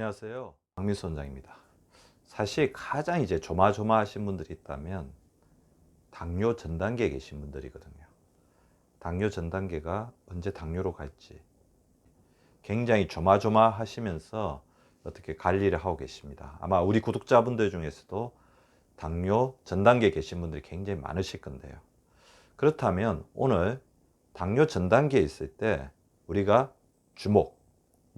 안녕하세요. 박민수 원장입니다. 사실 가장 조마조마하신 분들이 있다면 당뇨 전 단계에 계신 분들이거든요. 당뇨 전 단계가 언제 당뇨로 갈지 굉장히 조마조마하시면서 어떻게 관리를 하고 계십니다. 아마 우리 구독자분들 중에서도 당뇨 전 단계에 계신 분들이 굉장히 많으실 건데요. 그렇다면 오늘 당뇨 전 단계에 있을 때 우리가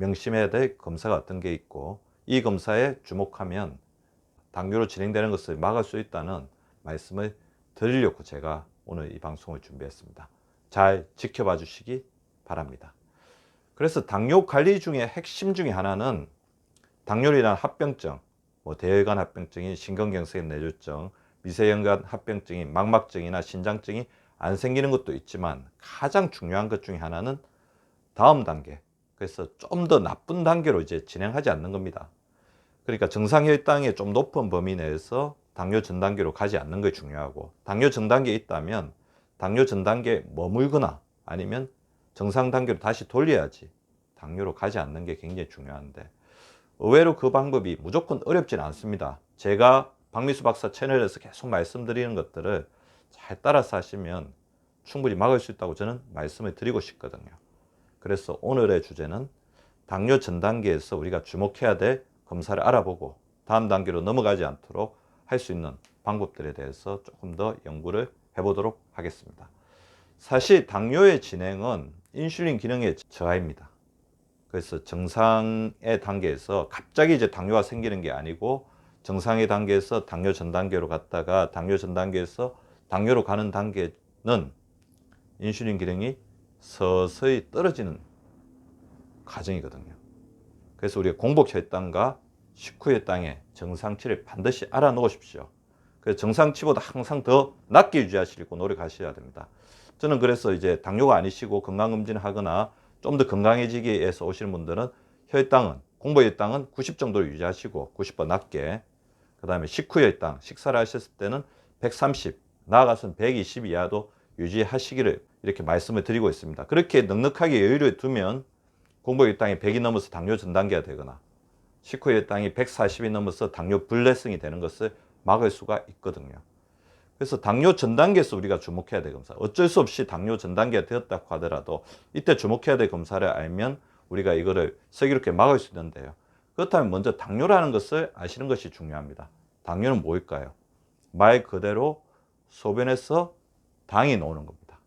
명심해야 될 검사가 어떤 게 있고, 이 검사에 주목하면 당뇨로 진행되는 것을 막을 수 있다는 말씀을 드리려고 제가 오늘 이 방송을 준비했습니다. 잘 지켜봐 주시기 바랍니다. 그래서 당뇨 관리 중에 핵심 중에 하나는 당뇨로 인한 합병증, 대혈관 합병증인 심근경색 뇌졸중, 미세혈관 합병증인 망막증이나 신장증이 안 생기는 것도 있지만 가장 중요한 것 중에 하나는 다음 단계, 그래서 좀 더 나쁜 단계로 진행하지 않는 겁니다. 그러니까 정상 혈당의 좀 높은 범위 내에서 당뇨 전 단계로 가지 않는 게 중요하고, 당뇨 전 단계에 있다면 당뇨 전 단계에 머물거나 아니면 정상 단계로 다시 돌려야지 당뇨로 가지 않는 게 굉장히 중요한데, 의외로 그 방법이 무조건 어렵진 않습니다. 제가 박민수 박사 채널에서 계속 말씀드리는 것들을 잘 따라서 하시면 충분히 막을 수 있다고 저는 말씀을 드리고 싶거든요. 그래서 오늘의 주제는 당뇨 전 단계에서 우리가 주목해야 될 검사를 알아보고 다음 단계로 넘어가지 않도록 할 수 있는 방법들에 대해서 조금 더 연구를 해보도록 하겠습니다. 사실 당뇨의 진행은 인슐린 기능의 저하입니다. 그래서 정상의 단계에서 갑자기 당뇨가 생기는 게 아니고, 정상의 단계에서 당뇨 전 단계로 갔다가 당뇨 전 단계에서 당뇨로 가는 단계는 인슐린 기능이 서서히 떨어지는 과정이거든요. 그래서 우리가 공복혈당과 식후혈당의 정상치를 반드시 알아놓으십시오. 그래서 정상치보다 항상 더 낮게 유지하시려고 노력하셔야 됩니다. 저는 그래서 당뇨가 아니시고 건강검진을 하거나 좀 더 건강해지기 위해서 오시는 분들은 공복혈당은 90 정도로 유지하시고 90번 낮게, 그 다음에 식후혈당, 식사를 하셨을 때는 130, 나아가서는 120 이하도 유지하시기를 이렇게 말씀을 드리고 있습니다. 그렇게 넉넉하게 여유를 두면 공복혈당이 100이 넘어서 당뇨 전 단계가 되거나 식후혈당이 140이 넘어서 당뇨 불내성이 되는 것을 막을 수가 있거든요. 그래서 당뇨 전 단계에서 우리가 주목해야 될 검사, 어쩔 수 없이 당뇨 전 단계가 되었다고 하더라도 이때 주목해야 될 검사를 알면 우리가 이거를 슬기롭게 막을 수 있는데요. 그렇다면 먼저 당뇨라는 것을 아시는 것이 중요합니다. 당뇨는 뭘까요? 말 그대로 소변에서 당이 나오는 겁니다.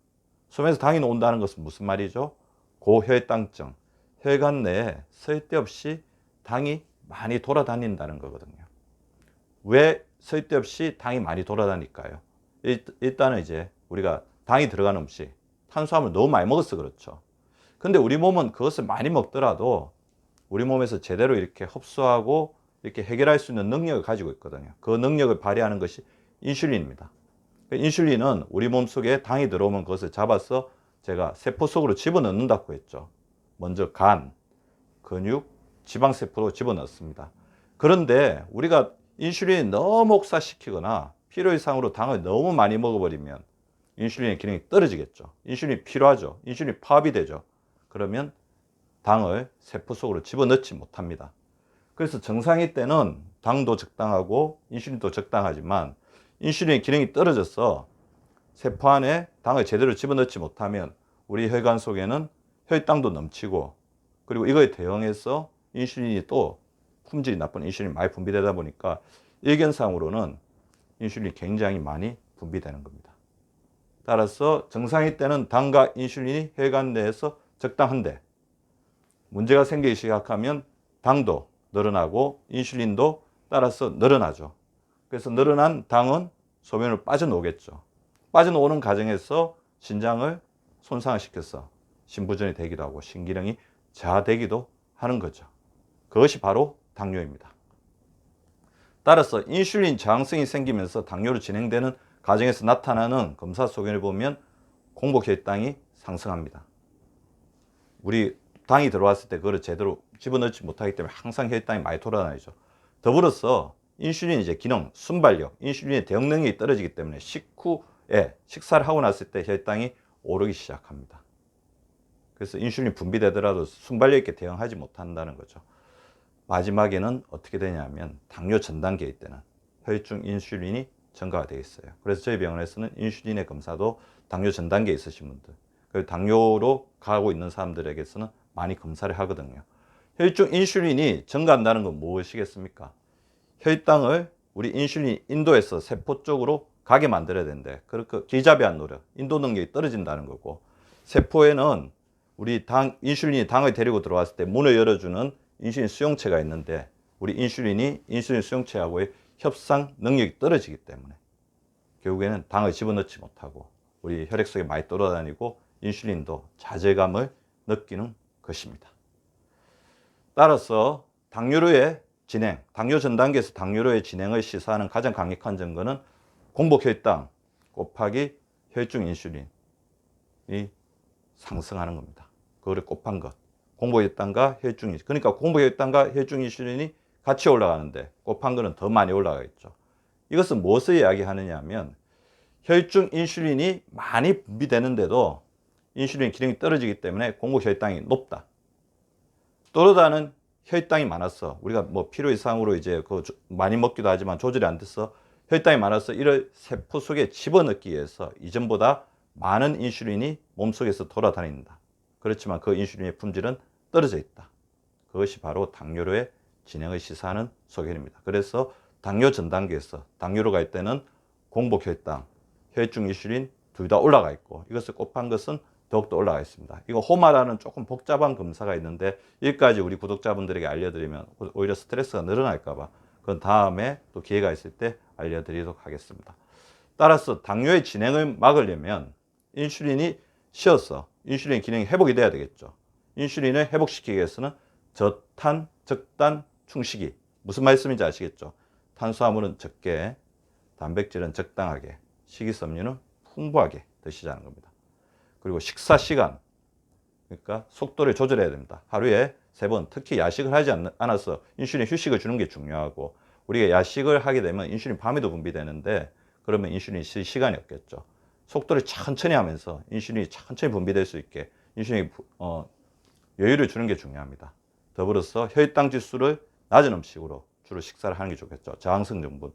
소변에서 당이 나온다는 것은 무슨 말이죠? 고혈당증, 혈관 내에 쓸데없이 당이 많이 돌아다닌다는 거거든요. 왜 쓸데없이 당이 많이 돌아다닐까요? 일단은 우리가 당이 들어가는 음식, 탄수화물 너무 많이 먹어서 그렇죠. 근데 우리 몸은 그것을 많이 먹더라도 우리 몸에서 제대로 이렇게 흡수하고 이렇게 해결할 수 있는 능력을 가지고 있거든요. 그 능력을 발휘하는 것이 인슐린입니다. 인슐린은 우리 몸 속에 당이 들어오면 그것을 잡아서 제가 세포 속으로 집어넣는다고 했죠. 먼저 간, 근육, 지방세포로 집어넣습니다. 그런데 우리가 인슐린이 너무 혹사시키거나 필요 이상으로 당을 너무 많이 먹어버리면 인슐린의 기능이 떨어지겠죠. 인슐린이 필요하죠. 인슐린이 파업이 되죠. 그러면 당을 세포 속으로 집어넣지 못합니다. 그래서 정상일 때는 당도 적당하고 인슐린도 적당하지만 인슐린의 기능이 떨어져서 세포 안에 당을 제대로 집어넣지 못하면 우리 혈관 속에는 혈당도 넘치고, 그리고 이거에 대응해서 인슐린이 또 품질이 나쁜 인슐린이 많이 분비되다 보니까 일견상으로는 인슐린이 굉장히 많이 분비되는 겁니다. 따라서 정상일 때는 당과 인슐린이 혈관 내에서 적당한데, 문제가 생기기 시작하면 당도 늘어나고 인슐린도 따라서 늘어나죠. 그래서 늘어난 당은 소변으로 빠져나오겠죠. 빠져나오는 과정에서 신장을 손상을 시켜서 심부전이 되기도 하고 신기능이 저하되기도 하는 거죠. 그것이 바로 당뇨입니다. 따라서 인슐린 저항성이 생기면서 당뇨로 진행되는 과정에서 나타나는 검사 소견을 보면 공복혈당이 상승합니다. 우리 당이 들어왔을 때 그걸 제대로 집어넣지 못하기 때문에 항상 혈당이 많이 돌아다니죠. 더불어서 인슐린 기능, 순발력, 인슐린의 대응 능력이 떨어지기 때문에 식후에 식사를 하고 났을 때 혈당이 오르기 시작합니다. 그래서 인슐린 분비되더라도 순발력 있게 대응하지 못한다는 거죠. 마지막에는 어떻게 되냐면 당뇨 전 단계일 때는 혈중 인슐린이 증가가 되어 있어요. 그래서 저희 병원에서는 인슐린의 검사도 당뇨 전 단계에 있으신 분들, 그리고 당뇨로 가고 있는 사람들에게서는 많이 검사를 하거든요. 혈중 인슐린이 증가한다는 건 무엇이겠습니까? 혈당을 우리 인슐린이 인도에서 세포 쪽으로 가게 만들어야 되는데 그렇게 기자비한 노력, 인도 능력이 떨어진다는 거고, 세포에는 우리 인슐린이 당을 데리고 들어왔을 때 문을 열어주는 인슐린 수용체가 있는데 우리 인슐린이 인슐린 수용체하고의 협상 능력이 떨어지기 때문에 결국에는 당을 집어넣지 못하고 우리 혈액 속에 많이 돌아다니고 인슐린도 좌절감을 느끼는 것입니다. 따라서 당뇨로의 진행, 당뇨 전 단계에서 당뇨로의 진행을 시사하는 가장 강력한 증거는 공복 혈당 곱하기 혈중 인슐린이 상승하는 겁니다. 그거를 곱한 것. 공복 혈당과 혈중 인슐린. 그러니까 공복 혈당과 혈중 인슐린이 같이 올라가는데 곱한 거는 더 많이 올라가겠죠. 이것은 무엇을 이야기하느냐 하면 혈중 인슐린이 많이 분비되는데도 인슐린 기능이 떨어지기 때문에 공복 혈당이 높다. 또르다는 혈당이 많았어. 우리가 뭐 필요 이상으로 이제 많이 먹기도 하지만 조절이 안 돼서 혈당이 많아서 이를 세포 속에 집어넣기 위해서 이전보다 많은 인슐린이 몸속에서 돌아다닌다. 그렇지만 그 인슐린의 품질은 떨어져 있다. 그것이 바로 당뇨로의 진행을 시사하는 소견입니다. 그래서 당뇨 전 단계에서 당뇨로 갈 때는 공복 혈당, 혈중 인슐린 둘 다 올라가 있고 이것을 곱한 것은 더욱더 올라가 있습니다. 이거 호마라는 조금 복잡한 검사가 있는데 여기까지 우리 구독자분들에게 알려드리면 오히려 스트레스가 늘어날까 봐 그건 다음에 또 기회가 있을 때 알려드리도록 하겠습니다. 따라서 당뇨의 진행을 막으려면 인슐린이 쉬어서 인슐린 기능이 회복이 돼야 되겠죠. 인슐린을 회복시키기 위해서는 저탄, 적단, 충식이, 무슨 말씀인지 아시겠죠? 탄수화물은 적게, 단백질은 적당하게, 식이섬유는 풍부하게 드시자는 겁니다. 그리고 식사 시간, 그러니까 속도를 조절해야 됩니다. 하루에 3번, 특히 야식을 하지 않아서 인슐린 휴식을 주는 게 중요하고, 우리가 야식을 하게 되면 인슐린 밤에도 분비되는데 그러면 인슐린 쓸 시간이 없겠죠. 속도를 천천히 하면서 인슐린이 천천히 분비될 수 있게 인슐린이 여유를 주는 게 중요합니다. 더불어서 혈당 지수를 낮은 음식으로 주로 식사를 하는 게 좋겠죠. 저항성成分,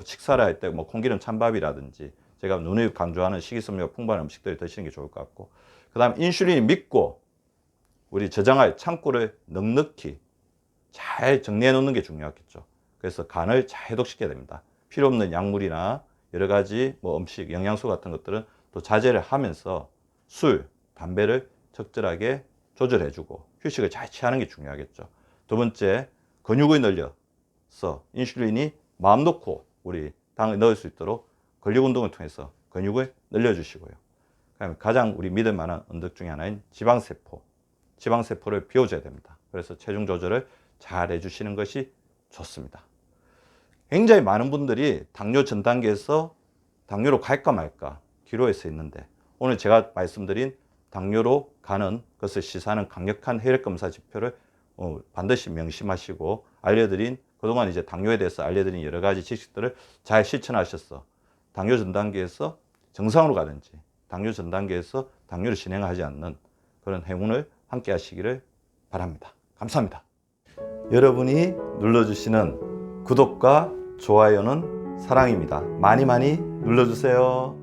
식사를 할 때 콩기름 찬밥이라든지 제가 눈을 강조하는 식이섬유가 풍부한 음식들을 드시는 게 좋을 것 같고, 그 다음 인슐린이 믿고 우리 저장할 창고를 넉넉히 잘 정리해 놓는 게 중요하겠죠. 그래서 간을 잘 해독시켜야 됩니다. 필요 없는 약물이나 여러 가지 음식, 영양소 같은 것들은 또 자제를 하면서 술, 담배를 적절하게 조절해주고 휴식을 잘 취하는 게 중요하겠죠. 두 번째, 근육을 늘려서 인슐린이 마음 놓고 우리 당을 넣을 수 있도록 근력 운동을 통해서 근육을 늘려주시고요. 그다음에 가장 우리 믿을 만한 언덕 중에 하나인 지방세포를 비워줘야 됩니다. 그래서 체중 조절을 잘 해주시는 것이 좋습니다. 굉장히 많은 분들이 당뇨 전 단계에서 당뇨로 갈까 말까 기로에 서 있는데 오늘 제가 말씀드린 당뇨로 가는 것을 시사하는 강력한 혈액 검사 지표를 반드시 명심하시고 알려드린 그동안 이제 당뇨에 대해서 알려드린 여러 가지 지식들을 잘 실천하셔서 당뇨 전 단계에서 정상으로 가든지 당뇨 전 단계에서 당뇨를 진행하지 않는 그런 행운을 함께 하시기를 바랍니다. 감사합니다. 여러분이 눌러주시는 구독과 좋아요는 사랑입니다. 많이 많이 눌러주세요.